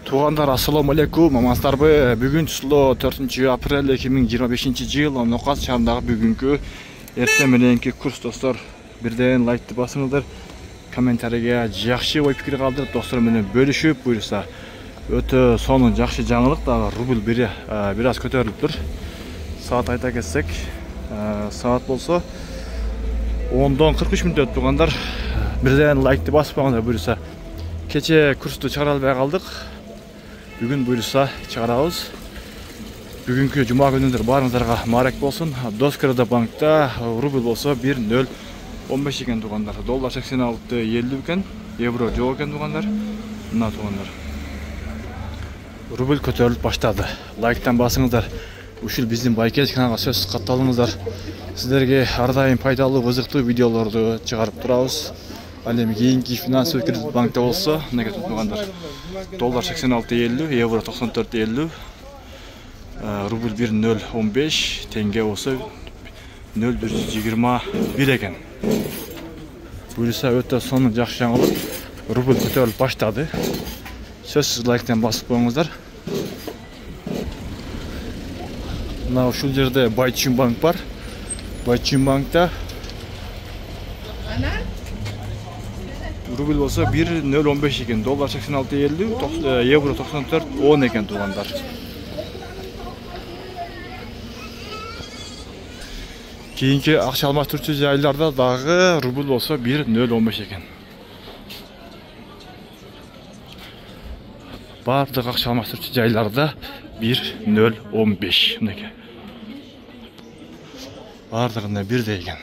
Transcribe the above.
Туугандар, ассаламу алейкум. Амансыздарбы? Бүгүн число 4 апрель 2025 жыл. Нокас шаарындагы бүгүнкү эртең мененки курс достор. Бирден лайкты басыңыздар. Комментарийге жакшы ой пикир калтырып, достор менен бөлүшүп, буйруса өтө сонун жакшы жаңылык дагы рубль бир аз көтөрүлүптүр. Саат айта кетсек, саат болсо 10-дан 43 мүнөт өтүп тургандар. Бирден лайкты басып коюңдар, буйруса. Кече курсту чыгара албай калдык. Бүгүн буйруса чыгарабыз. Бүгүнкү жума күнүндөр баарыңыздарга маарек болсун. Доскарда банкта рубль болсо 1.015 экен тугандар. Доллар 86.50 экен, евро жок экен тугандар. Мына тугандар. Рубль көтөрүлүп баштады. Лайктан басыңыздар. Ушул биздин Байкет каналга сөз катталыңыздар. Сиздерге ар дайым пайдалуу, кызыктуу видеолорду чыгарып турабыз. Ал эми кийинки финансовый кредит банкта болсо, мындай тугандар. Доллар 86.50, евро 94.50, рубль 1.015, тенге болсо 0.121 экен. Буйруса өтө сонун жакшы жаңылык. Рубль көтөрүлүп баштады. Сөзсүз лайктан басып коюңуздар. Мына ушул жерде Байчун банк бар. Байчун банкта рубль болсо 1.015 экен, доллар 86.50, евро 94.10 экен тугандар. Кийинки акча алмаштырчу жайларда дагы рубль болсо 1.015 экен. Бардык акча алмаштырчу жайларда 1.015 мындай. Бардыгында бирдей экен.